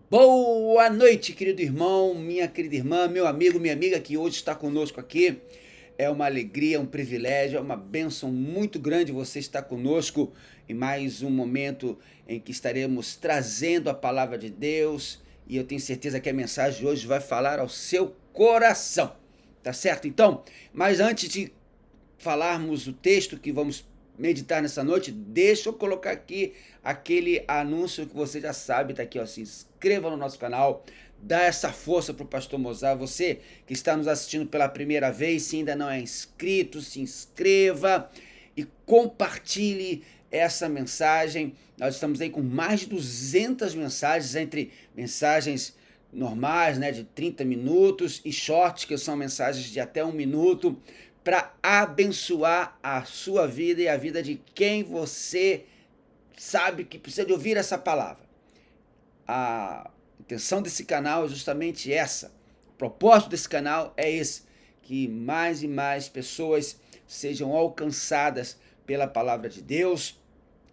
Boa noite, querido irmão, minha querida irmã, meu amigo, minha amiga que hoje está conosco aqui. É uma alegria, um privilégio, é uma bênção muito grande você estar conosco em mais um momento em que estaremos trazendo a palavra de Deus e eu tenho certeza que a mensagem de hoje vai falar ao seu coração, tá certo? Então, mas antes de falarmos o texto que vamos meditar nessa noite, deixa eu colocar aqui aquele anúncio que você já sabe, tá aqui, ó, se inscreva no nosso canal, dá essa força pro pastor Mozart, você que está nos assistindo pela primeira vez, se ainda não é inscrito, se inscreva e compartilhe essa mensagem. Nós estamos aí com mais de 200 mensagens, entre mensagens normais, né, de 30 minutos e shorts, que são mensagens de até 1 minuto, para abençoar a sua vida e a vida de quem você sabe que precisa de ouvir essa palavra. A intenção desse canal é justamente essa. O propósito desse canal é esse, que mais e mais pessoas sejam alcançadas pela palavra de Deus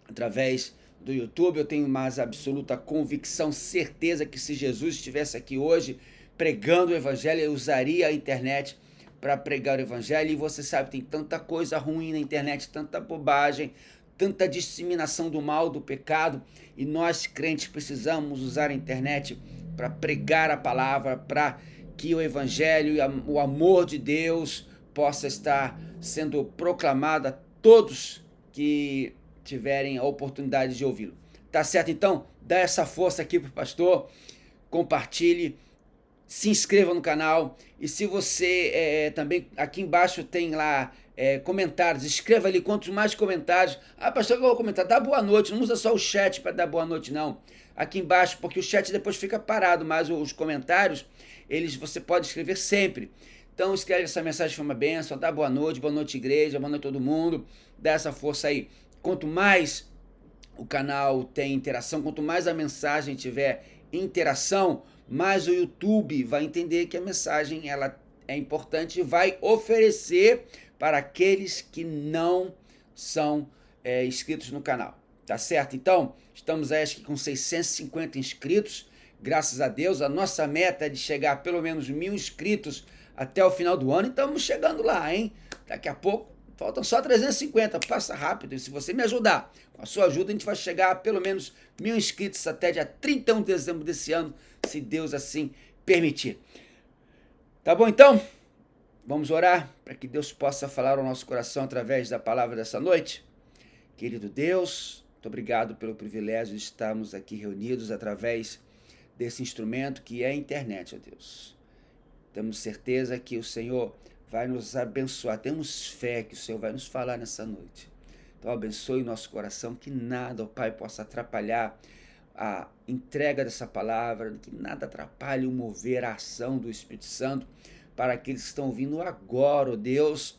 através do YouTube. Eu tenho mais absoluta convicção, certeza que se Jesus estivesse aqui hoje pregando o evangelho, eu usaria a internet para pregar o evangelho. E você sabe, tem tanta coisa ruim na internet, tanta bobagem, tanta disseminação do mal, do pecado, e nós crentes precisamos usar a internet para pregar a palavra, para que o evangelho e o amor de Deus possa estar sendo proclamado a todos que tiverem a oportunidade de ouvi-lo. Tá certo? Então, dá essa força aqui pro pastor, compartilhe, se inscreva no canal e se você também, aqui embaixo tem lá comentários, escreva ali quantos mais comentários. Ah, pastor, eu vou comentar, dá boa noite, não usa só o chat para dar boa noite não. Aqui embaixo, porque o chat depois fica parado, mas os comentários, você pode escrever sempre. Então escreve essa mensagem, foi uma bênção, dá boa noite igreja, boa noite todo mundo, dá essa força aí. Quanto mais o canal tem interação, quanto mais a mensagem tiver interação, mais o YouTube vai entender que a mensagem ela é importante e vai oferecer para aqueles que não são inscritos no canal. Tá certo? Então, estamos aí acho que com 650 inscritos, graças a Deus. A nossa meta é de chegar a pelo menos 1.000 inscritos até o final do ano e estamos chegando lá, hein? Daqui a pouco faltam só 350, passa rápido. E se você me ajudar, com a sua ajuda, a gente vai chegar a pelo menos 1.000 inscritos até dia 31 de dezembro desse ano, se Deus assim permitir. Tá bom então? Vamos orar para que Deus possa falar ao nosso coração através da palavra dessa noite? Querido Deus, muito obrigado pelo privilégio de estarmos aqui reunidos através desse instrumento que é a internet, ó Deus. Temos certeza que o Senhor vai nos abençoar. Temos fé que o Senhor vai nos falar nessa noite. Então abençoe o nosso coração, que nada, ó Pai, possa atrapalhar a entrega dessa palavra, que nada atrapalhe o mover, a ação do Espírito Santo para aqueles que estão vindo agora, ó Deus,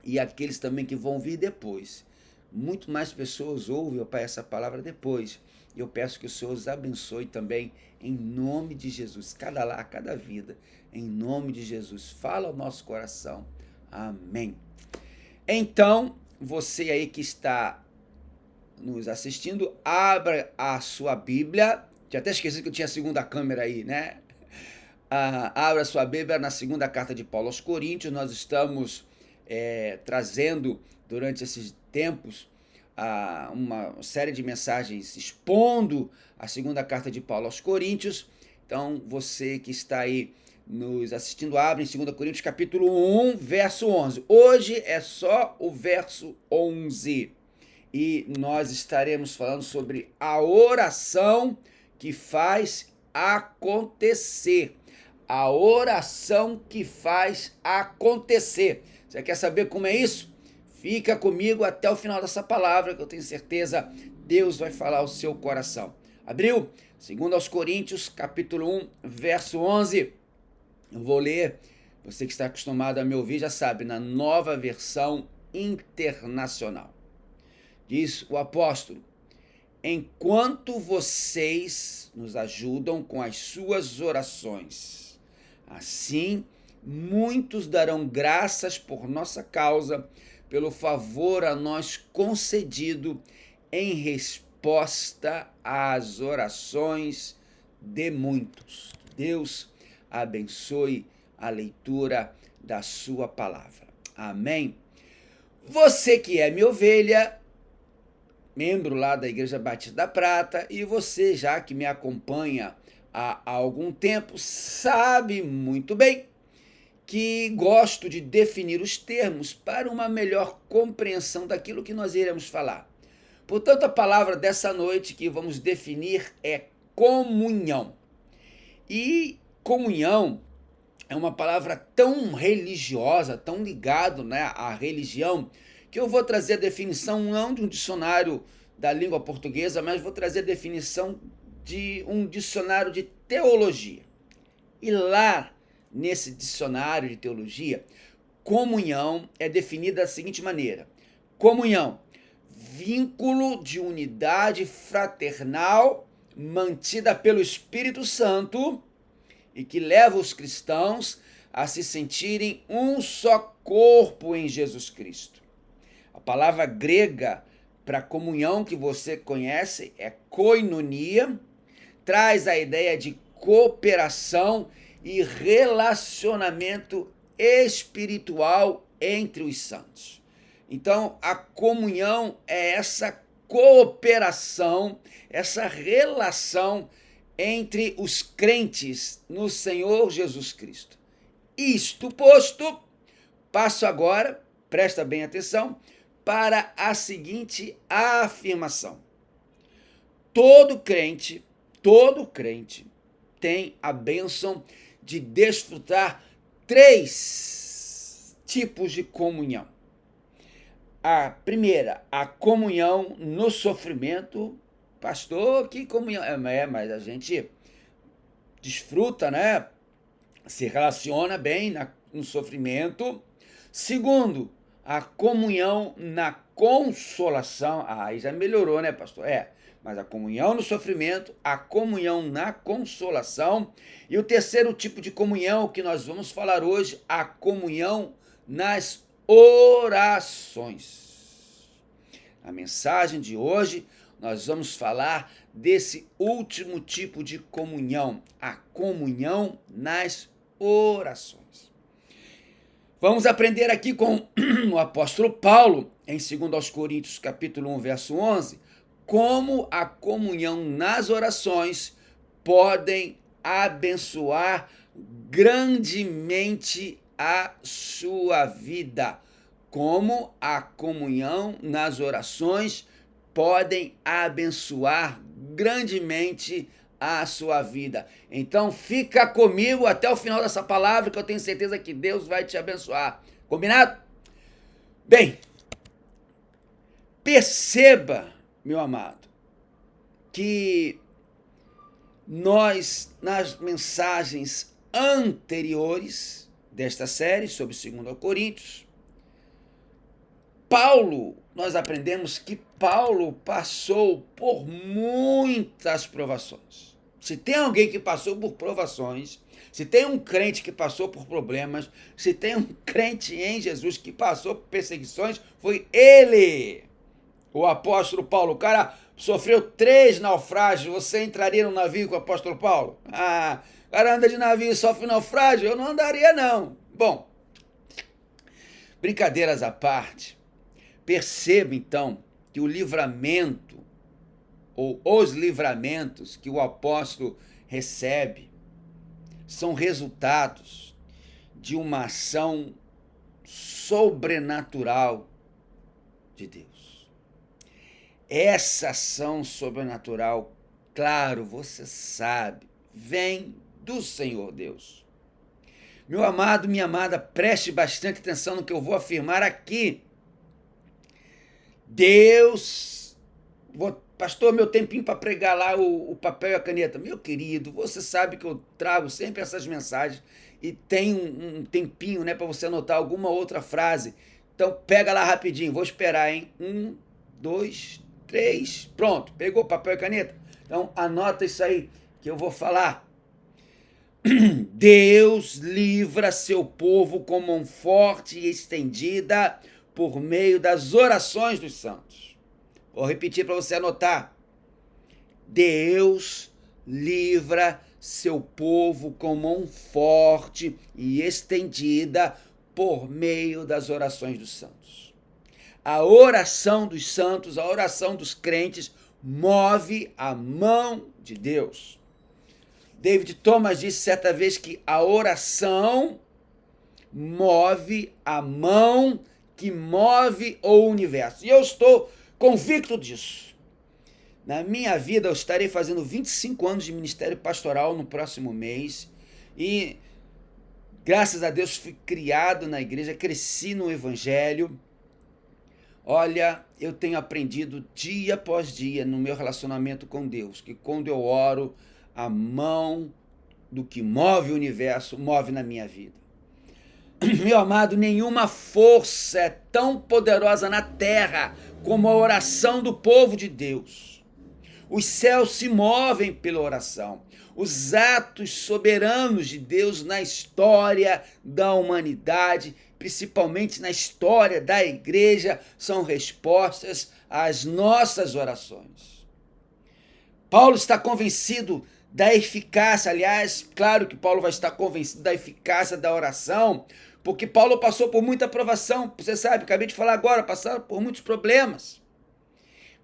e aqueles também que vão vir depois. Muito mais pessoas ouvem, ó Pai, essa palavra depois. E eu peço que o Senhor os abençoe também, em nome de Jesus, cada lar, cada vida, em nome de Jesus. Fala ao nosso coração. Amém. Então, você aí que está nos assistindo, abra a sua Bíblia. Tinha até esquecido que eu tinha a segunda câmera aí, né? Abra a sua Bíblia na segunda carta de Paulo aos Coríntios. Nós estamos trazendo durante esses tempos uma série de mensagens expondo a segunda carta de Paulo aos Coríntios. Então, você que está aí nos assistindo, abre em 2 Coríntios capítulo 1, verso 11. Hoje é só o verso 11. E nós estaremos falando sobre a oração que faz acontecer. A oração que faz acontecer. Você quer saber como é isso? Fica comigo até o final dessa palavra, que eu tenho certeza Deus vai falar ao seu coração. Abriu? 2 Coríntios, capítulo 1, verso 11. Eu vou ler, você que está acostumado a me ouvir já sabe, na Nova Versão Internacional. Diz o apóstolo: enquanto vocês nos ajudam com as suas orações, assim muitos darão graças por nossa causa, pelo favor a nós concedido em resposta às orações de muitos. Deus abençoe a leitura da sua palavra. Amém? Você que é minha ovelha, membro lá da Igreja Batista da Prata, e você já que me acompanha há algum tempo, sabe muito bem que gosto de definir os termos para uma melhor compreensão daquilo que nós iremos falar. Portanto, a palavra dessa noite que vamos definir é comunhão. E comunhão é uma palavra tão religiosa, tão ligado, né, à religião, que eu vou trazer a definição não de um dicionário da língua portuguesa, mas vou trazer a definição de um dicionário de teologia. E lá, nesse dicionário de teologia, comunhão é definida da seguinte maneira: comunhão, vínculo de unidade fraternal mantida pelo Espírito Santo e que leva os cristãos a se sentirem um só corpo em Jesus Cristo. A palavra grega para comunhão que você conhece é koinonia, traz a ideia de cooperação e relacionamento espiritual entre os santos. Então, a comunhão é essa cooperação, essa relação entre os crentes no Senhor Jesus Cristo. Isto posto, passo agora, presta bem atenção, para a seguinte afirmação. Todo crente tem a bênção de desfrutar 3 tipos de comunhão. A primeira, a comunhão no sofrimento. Pastor, que comunhão? Mas a gente desfruta, né? Se relaciona bem no sofrimento. Segundo, a comunhão na consolação. Aí já melhorou, né, pastor? Mas a comunhão no sofrimento, a comunhão na consolação. E o terceiro tipo de comunhão que nós vamos falar hoje, a comunhão nas orações. A mensagem de hoje, nós vamos falar desse último tipo de comunhão, a comunhão nas orações. Vamos aprender aqui com o apóstolo Paulo, em 2 Coríntios, capítulo 1, verso 11, como a comunhão nas orações podem abençoar grandemente a sua vida. Como a comunhão nas orações podem abençoar grandemente a sua vida. Então fica comigo até o final dessa palavra, que eu tenho certeza que Deus vai te abençoar. Combinado? Bem, perceba, meu amado, que nós, nas mensagens anteriores desta série sobre 2 Coríntios, nós aprendemos que Paulo passou por muitas provações. Se tem alguém que passou por provações, se tem um crente que passou por problemas, se tem um crente em Jesus que passou por perseguições, foi ele, o apóstolo Paulo. O cara sofreu 3 naufrágios. Você entraria no navio com o apóstolo Paulo? O cara anda de navio e sofre naufrágio? Eu não andaria, não. Bom, brincadeiras à parte, perceba então que o livramento, ou os livramentos que o apóstolo recebe, são resultados de uma ação sobrenatural de Deus. Essa ação sobrenatural, claro, você sabe, vem do Senhor Deus. Meu amado, minha amada, preste bastante atenção no que eu vou afirmar aqui. Deus, pastor, meu tempinho para pregar lá o papel e a caneta. Meu querido, você sabe que eu trago sempre essas mensagens e tem um tempinho, né, para você anotar alguma outra frase. Então pega lá rapidinho, vou esperar, hein? 1, 2, 3, pronto. Pegou papel e caneta? Então anota isso aí que eu vou falar. Deus livra seu povo com mão forte e estendida por meio das orações dos santos. Vou repetir para você anotar. Deus livra seu povo com mão forte e estendida por meio das orações dos santos. A oração dos santos, a oração dos crentes, move a mão de Deus. David Thomas disse certa vez que a oração move a mão que move o universo. E eu estou convicto disso. Na minha vida, eu estarei fazendo 25 anos de ministério pastoral no próximo mês. E, graças a Deus, fui criado na igreja, cresci no evangelho. Olha, eu tenho aprendido dia após dia no meu relacionamento com Deus, que quando eu oro, a mão do que move o universo move na minha vida. Meu amado, nenhuma força é tão poderosa na terra como a oração do povo de Deus. Os céus se movem pela oração. Os atos soberanos de Deus na história da humanidade, principalmente na história da igreja, são respostas às nossas orações. Paulo está convencido da eficácia, aliás, claro que Paulo vai estar convencido da eficácia da oração, porque Paulo passou por muita provação, você sabe, acabei de falar agora, passaram por muitos problemas.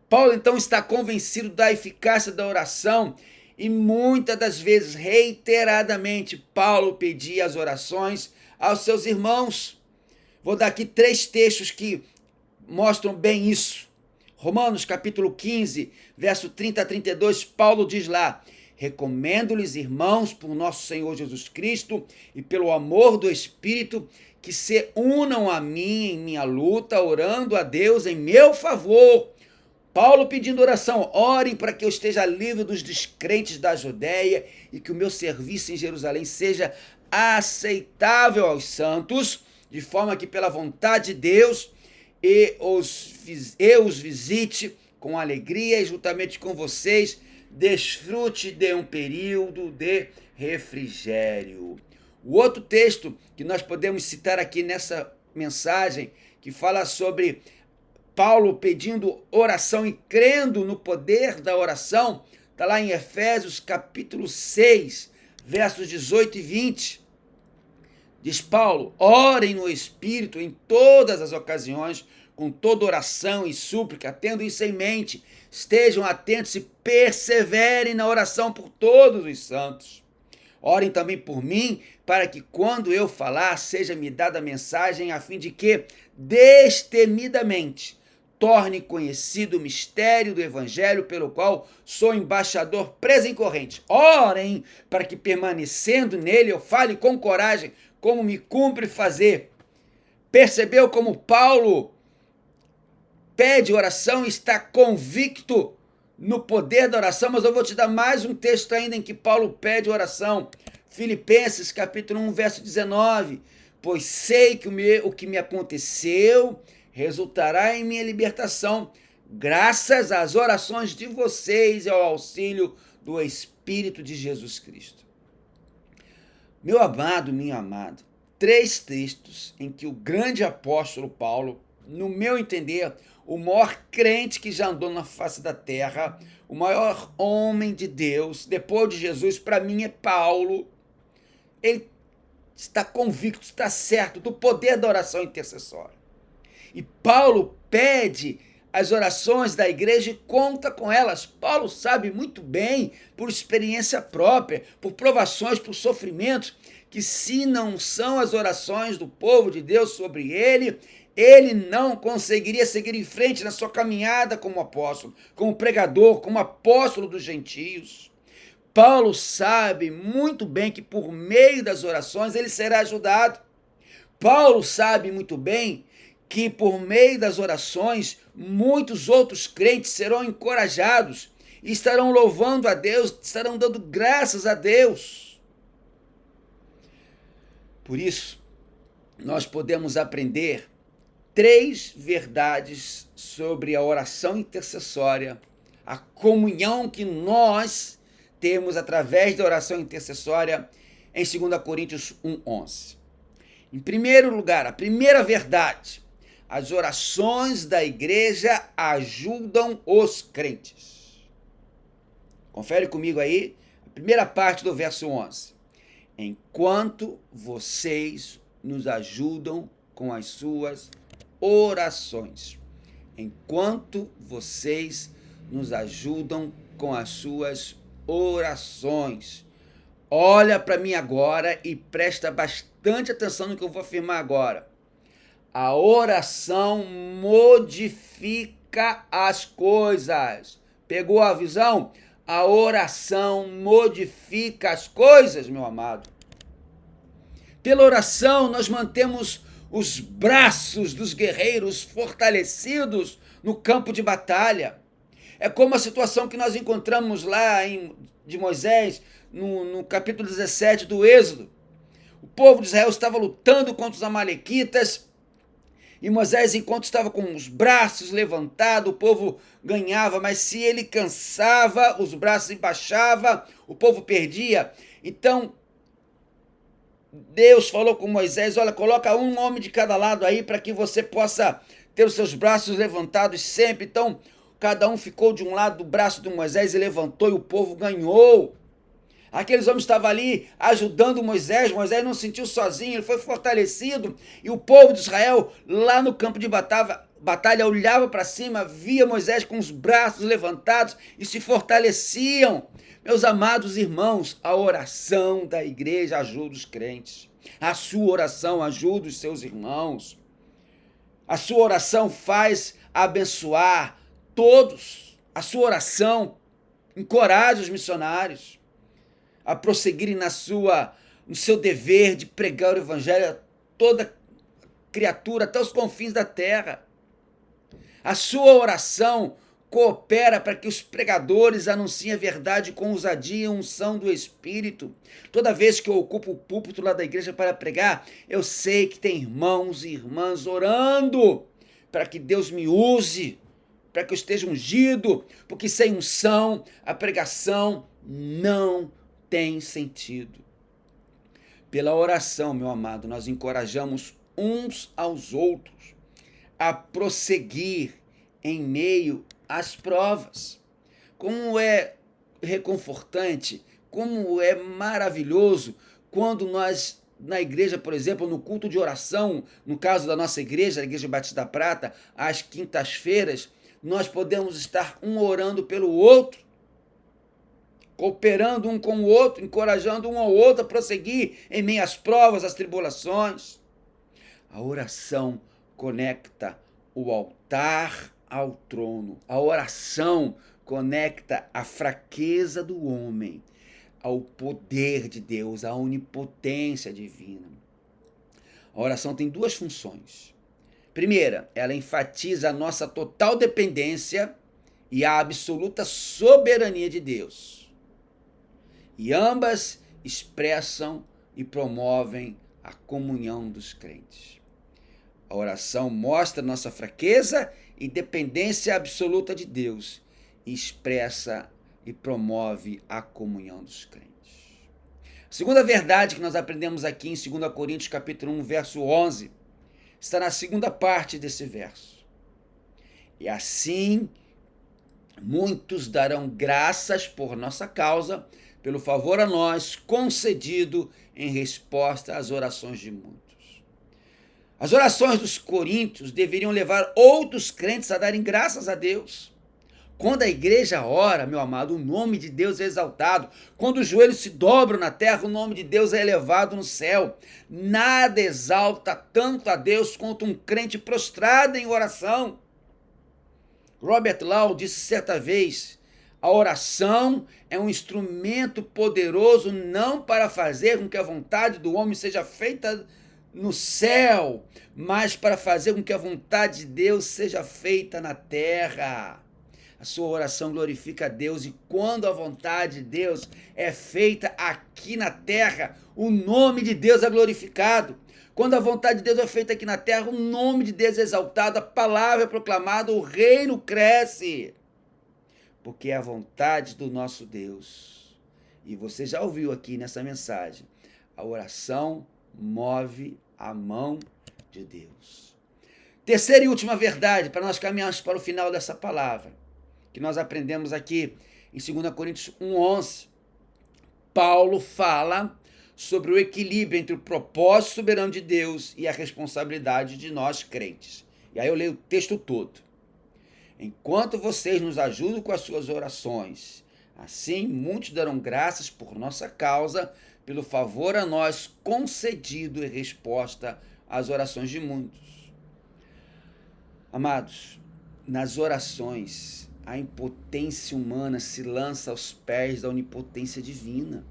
Paulo então está convencido da eficácia da oração e muitas das vezes, reiteradamente, Paulo pedia as orações aos seus irmãos. Vou dar aqui 3 textos que mostram bem isso. Romanos capítulo 15, verso 30 a 32, Paulo diz lá: recomendo-lhes, irmãos, por nosso Senhor Jesus Cristo e pelo amor do Espírito, que se unam a mim em minha luta, orando a Deus em meu favor. Paulo pedindo oração: orem para que eu esteja livre dos descrentes da Judéia e que o meu serviço em Jerusalém seja aceitável aos santos, de forma que pela vontade de Deus eu os visite com alegria e juntamente com vocês desfrute de um período de refrigério. O outro texto que nós podemos citar aqui nessa mensagem, que fala sobre Paulo pedindo oração e crendo no poder da oração, está lá em Efésios capítulo 6, versos 18 e 20. Diz Paulo: orem no Espírito em todas as ocasiões, com toda oração e súplica, tendo isso em mente, estejam atentos e perseverem na oração por todos os santos. Orem também por mim, para que quando eu falar, seja-me dada a mensagem, a fim de que, destemidamente, torne conhecido o mistério do Evangelho, pelo qual sou embaixador preso em corrente. Orem para que, permanecendo nele, eu fale com coragem, como me cumpre fazer. Percebeu como Paulo pede oração e está convicto no poder da oração? Mas eu vou te dar mais um texto ainda em que Paulo pede oração. Filipenses capítulo 1, verso 19. Pois sei que o que me aconteceu resultará em minha libertação, graças às orações de vocês e ao auxílio do Espírito de Jesus Cristo. Meu amado, minha amada, 3 textos em que o grande apóstolo Paulo, no meu entender, o maior crente que já andou na face da terra, o maior homem de Deus, depois de Jesus, para mim é Paulo. Ele está convicto, está certo do poder da oração intercessória. E Paulo pede as orações da igreja e conta com elas. Paulo sabe muito bem, por experiência própria, por provações, por sofrimentos, que se não são as orações do povo de Deus sobre ele, ele não conseguiria seguir em frente na sua caminhada como apóstolo, como pregador, como apóstolo dos gentios. Paulo sabe muito bem que por meio das orações ele será ajudado. Paulo sabe muito bem que por meio das orações muitos outros crentes serão encorajados e estarão louvando a Deus, estarão dando graças a Deus. Por isso, nós podemos aprender 3 verdades sobre a oração intercessória, a comunhão que nós temos através da oração intercessória em 2 Coríntios 1:11. Em primeiro lugar, a primeira verdade: as orações da igreja ajudam os crentes. Confere comigo aí. Primeira parte do verso 11. Enquanto vocês nos ajudam com as suas orações. Enquanto vocês nos ajudam com as suas orações. Olha para mim agora e presta bastante atenção no que eu vou afirmar agora. A oração modifica as coisas. Pegou a visão? A oração modifica as coisas, meu amado. Pela oração, nós mantemos os braços dos guerreiros fortalecidos no campo de batalha. É como a situação que nós encontramos lá de Moisés, no capítulo 17 do Êxodo. O povo de Israel estava lutando contra os amalequitas, e Moisés, enquanto estava com os braços levantados, o povo ganhava, mas se ele cansava, os braços embaixavam, o povo perdia. Então, Deus falou com Moisés, olha, coloca um homem de cada lado aí para que você possa ter os seus braços levantados sempre. Então, cada um ficou de um lado do braço de Moisés e levantou e o povo ganhou. Aqueles homens estavam ali ajudando Moisés não se sentiu sozinho, ele foi fortalecido. E o povo de Israel, lá no campo de batalha, olhava para cima, via Moisés com os braços levantados e se fortaleciam. Meus amados irmãos, a oração da igreja ajuda os crentes. A sua oração ajuda os seus irmãos. A sua oração faz abençoar todos. A sua oração encoraja os missionários a prosseguirem no seu dever de pregar o evangelho a toda criatura, até os confins da terra. A sua oração coopera para que os pregadores anunciem a verdade com ousadia e unção do Espírito. Toda vez que eu ocupo o púlpito lá da igreja para pregar, eu sei que tem irmãos e irmãs orando para que Deus me use, para que eu esteja ungido, porque sem unção a pregação não tem sentido. Pela oração, meu amado, nós encorajamos uns aos outros a prosseguir em meio às provas. Como é reconfortante, como é maravilhoso quando nós, na igreja, por exemplo, no culto de oração, no caso da nossa igreja, a Igreja Batista da Prata, às quintas-feiras, nós podemos estar um orando pelo outro, cooperando um com o outro, encorajando um ao outro a prosseguir em meio às provas, às tribulações. A oração conecta o altar ao trono. A oração conecta a fraqueza do homem ao poder de Deus, à onipotência divina. A oração tem duas funções. Primeira, ela enfatiza a nossa total dependência e a absoluta soberania de Deus. E ambas expressam e promovem a comunhão dos crentes. A oração mostra nossa fraqueza e dependência absoluta de Deus e expressa e promove a comunhão dos crentes. A segunda verdade que nós aprendemos aqui em 2 Coríntios capítulo 1, verso 11, está na segunda parte desse verso. E assim, muitos darão graças por nossa causa, pelo favor a nós concedido em resposta às orações de muitos. As orações dos coríntios deveriam levar outros crentes a darem graças a Deus. Quando a igreja ora, meu amado, o nome de Deus é exaltado. Quando os joelhos se dobram na terra, o nome de Deus é elevado no céu. Nada exalta tanto a Deus quanto um crente prostrado em oração. Robert Law disse certa vez: a oração é um instrumento poderoso não para fazer com que a vontade do homem seja feita no céu, mas para fazer com que a vontade de Deus seja feita na terra. A sua oração glorifica a Deus, e quando a vontade de Deus é feita aqui na terra, o nome de Deus é glorificado. Quando a vontade de Deus é feita aqui na terra, o nome de Deus é exaltado, a palavra é proclamada, o reino cresce. Porque é a vontade do nosso Deus. E você já ouviu aqui nessa mensagem, a oração move a mão de Deus. Terceira e última verdade, para nós caminharmos para o final dessa palavra, que nós aprendemos aqui em 2 Coríntios 1:11. Paulo fala sobre o equilíbrio entre o propósito soberano de Deus e a responsabilidade de nós crentes. E aí eu leio o texto todo. Enquanto vocês nos ajudam com as suas orações, assim muitos darão graças por nossa causa, pelo favor a nós concedido em resposta às orações de muitos. Amados, nas orações, a impotência humana se lança aos pés da onipotência divina.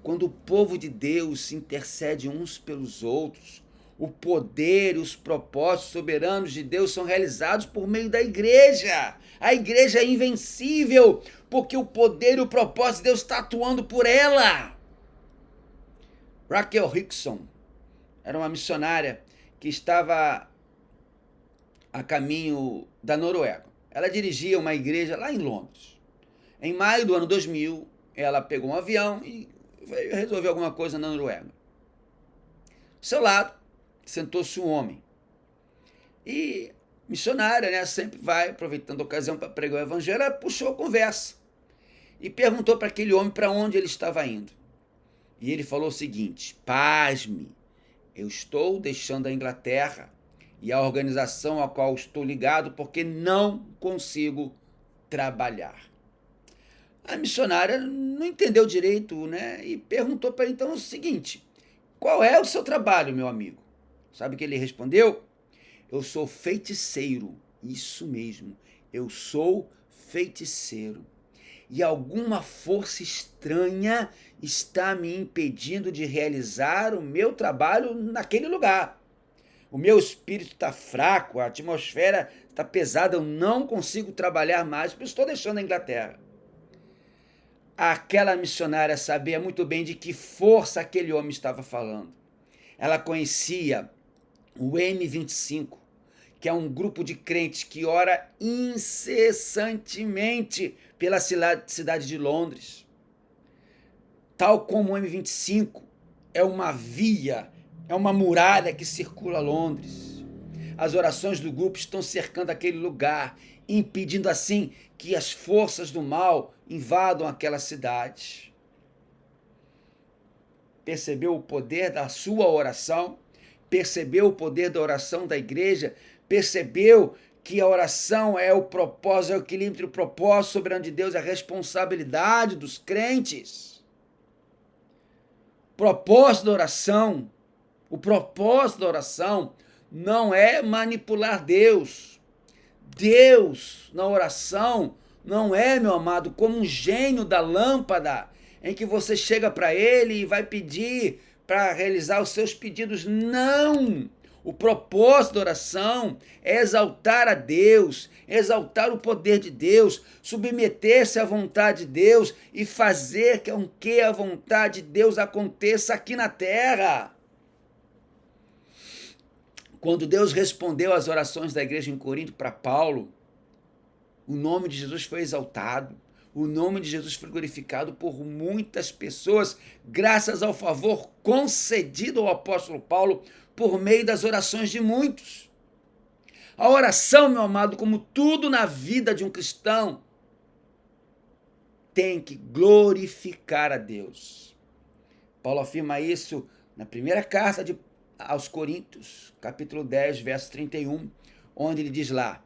Quando o povo de Deus se intercede uns pelos outros, o poder e os propósitos soberanos de Deus são realizados por meio da igreja. A igreja é invencível, porque o poder e o propósito de Deus está atuando por ela. Raquel Rickson era uma missionária que estava a caminho da Noruega. Ela dirigia uma igreja lá em Londres. Em maio do ano 2000, ela pegou um avião e resolveu alguma coisa na Noruega. Do seu lado, sentou-se um homem. E missionária, né, sempre vai aproveitando a ocasião para pregar o evangelho, ela puxou a conversa e perguntou para aquele homem para onde ele estava indo. E ele falou o seguinte: pasme, eu estou deixando a Inglaterra e a organização a qual estou ligado porque não consigo trabalhar. A missionária não entendeu direito, né? E perguntou para ele então o seguinte: qual é o seu trabalho, meu amigo? Sabe o que ele respondeu? Eu sou feiticeiro. Isso mesmo, eu sou feiticeiro. E alguma força estranha está me impedindo de realizar o meu trabalho naquele lugar. O meu espírito está fraco, a atmosfera está pesada, eu não consigo trabalhar mais, por isso estou deixando a Inglaterra. Aquela missionária sabia muito bem de que força aquele homem estava falando. Ela conhecia o M25, que é um grupo de crentes que ora incessantemente pela cidade de Londres. Tal como o M25 é uma via, é uma muralha que circula Londres. As orações do grupo estão cercando aquele lugar, impedindo assim que as forças do mal invadam aquela cidade. Percebeu o poder da sua oração? Percebeu o poder da oração da igreja? Percebeu que a oração é o propósito, é o equilíbrio entre o propósito soberano de Deus e a responsabilidade dos crentes? Propósito da oração, o propósito da oração não é manipular Deus. Deus, na oração, não é, meu amado, como um gênio da lâmpada, em que você chega para ele e vai pedir para realizar os seus pedidos. Não! O propósito da oração é exaltar a Deus, exaltar o poder de Deus, submeter-se à vontade de Deus e fazer com que a vontade de Deus aconteça aqui na terra. Quando Deus respondeu às orações da igreja em Corinto para Paulo, o nome de Jesus foi exaltado, o nome de Jesus foi glorificado por muitas pessoas, graças ao favor concedido ao apóstolo Paulo por meio das orações de muitos. A oração, meu amado, como tudo na vida de um cristão, tem que glorificar a Deus. Paulo afirma isso na primeira carta aos Coríntios, capítulo 10, verso 31, onde ele diz lá: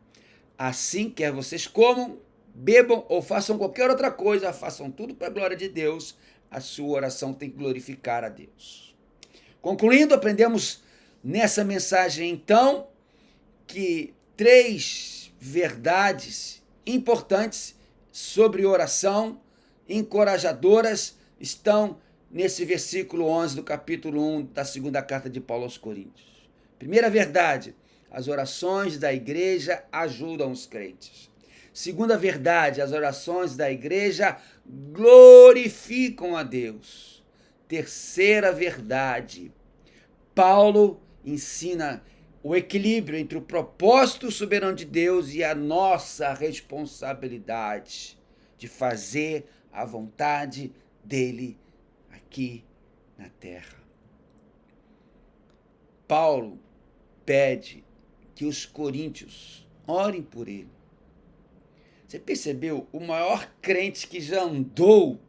assim, quer vocês comam, bebam ou façam qualquer outra coisa, façam tudo para a glória de Deus. A sua oração tem que glorificar a Deus. Concluindo, aprendemos nessa mensagem, então, que 3 verdades importantes sobre oração, encorajadoras, estão nesse versículo 11 do capítulo 1 da segunda carta de Paulo aos Coríntios. Primeira verdade: as orações da igreja ajudam os crentes. Segunda verdade: as orações da igreja glorificam a Deus. Terceira verdade: Paulo ensina o equilíbrio entre o propósito soberano de Deus e a nossa responsabilidade de fazer a vontade dele aqui na terra. Paulo pede que os coríntios orem por ele. Você percebeu? O maior crente que já andou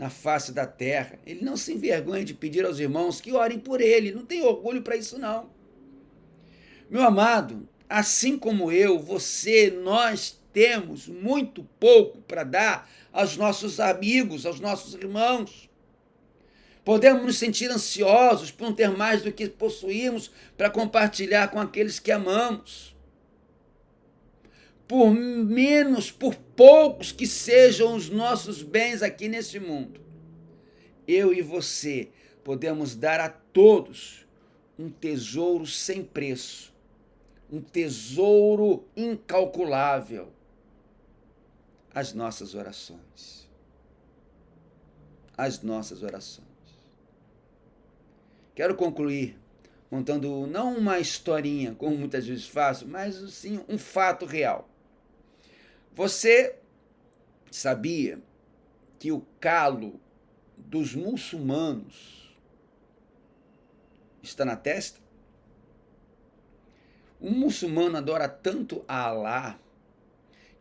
na face da terra. Ele não se envergonha de pedir aos irmãos que orem por ele. Não tem orgulho para isso, não. Meu amado, assim como eu, você, nós temos muito pouco para dar aos nossos amigos, aos nossos irmãos. Podemos nos sentir ansiosos por não ter mais do que possuímos para compartilhar com aqueles que amamos. Por poucos que sejam os nossos bens aqui nesse mundo, eu e você podemos dar a todos um tesouro sem preço, um tesouro incalculável, as nossas orações. As nossas orações. Quero concluir contando não uma historinha, como muitas vezes faço, mas sim um fato real. Você sabia que o calo dos muçulmanos está na testa? Um muçulmano adora tanto a Alá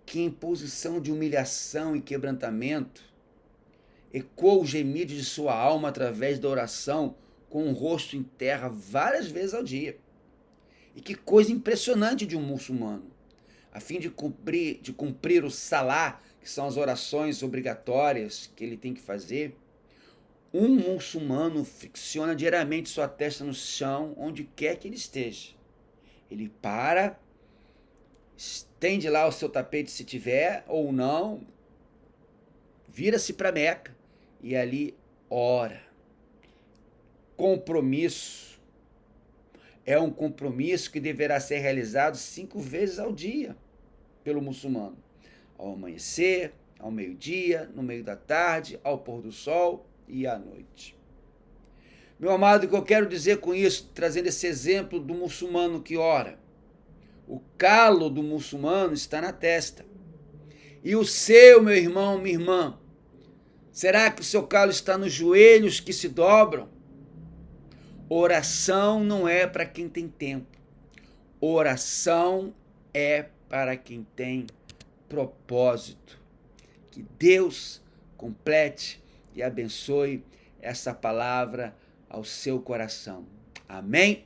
que, em posição de humilhação e quebrantamento, ecoa o gemido de sua alma através da oração com o rosto em terra várias vezes ao dia. E que coisa impressionante de um muçulmano! A fim de cumprir o salá, que são as orações obrigatórias que ele tem que fazer, um muçulmano flexiona diariamente sua testa no chão, onde quer que ele esteja. Ele para, estende lá o seu tapete se tiver ou não, vira-se para Meca e ali ora. Compromisso. É um compromisso que deverá ser realizado 5 vezes ao dia pelo muçulmano. Ao amanhecer, ao meio-dia, no meio da tarde, ao pôr do sol e à noite. Meu amado, o que eu quero dizer com isso, trazendo esse exemplo do muçulmano que ora? O calo do muçulmano está na testa. E o seu, meu irmão, minha irmã, será que o seu calo está nos joelhos que se dobram? Oração não é para quem tem tempo. Oração é para quem tem propósito. Que Deus complete e abençoe essa palavra ao seu coração. Amém?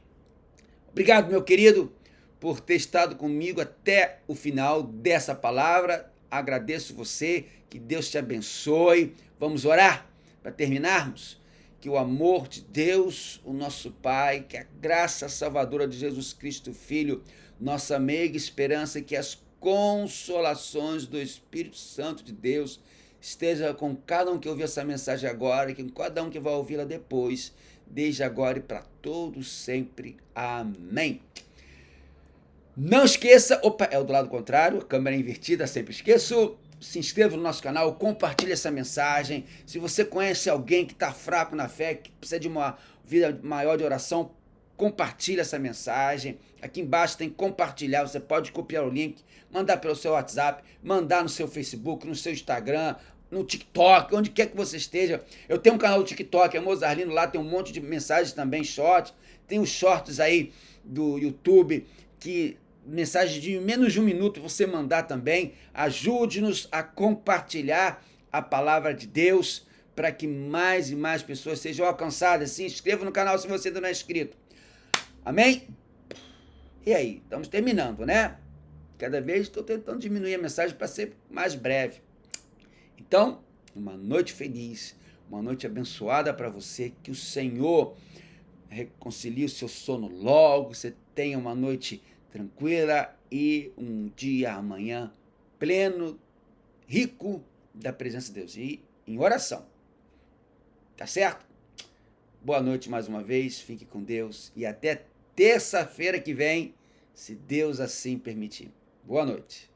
Obrigado, meu querido, por ter estado comigo até o final dessa palavra. Agradeço você, que Deus te abençoe. Vamos orar para terminarmos? Que o amor de Deus, o nosso Pai, que a graça salvadora de Jesus Cristo, Filho, nossa meiga esperança, que as consolações do Espírito Santo de Deus esteja com cada um que ouviu essa mensagem agora e com cada um que vai ouvi-la depois, desde agora e para todos sempre. Amém. Não esqueça, é o do lado contrário, câmera invertida, sempre esqueço. Se inscreva no nosso canal, compartilhe essa mensagem. Se você conhece alguém que está fraco na fé, que precisa de uma vida maior de oração, compartilhe essa mensagem. Aqui embaixo tem compartilhar, você pode copiar o link, mandar pelo seu WhatsApp, mandar no seu Facebook, no seu Instagram, no TikTok, onde quer que você esteja. Eu tenho um canal do TikTok, é Mozarlino, lá tem um monte de mensagens também, shorts. Tem os shorts aí do YouTube, que mensagem de menos de 1 minuto você mandar também. Ajude-nos a compartilhar a palavra de Deus para que mais e mais pessoas sejam alcançadas. Se inscreva no canal se você ainda não é inscrito. Amém? E aí? Estamos terminando, né? Cada vez estou tentando diminuir a mensagem para ser mais breve. Então, uma noite feliz, uma noite abençoada para você. Que o Senhor reconcilie o seu sono logo. Você tenha uma noite tranquila e um dia amanhã pleno, rico da presença de Deus e em oração. Tá certo? Boa noite mais uma vez, fique com Deus e até terça-feira que vem, se Deus assim permitir. Boa noite.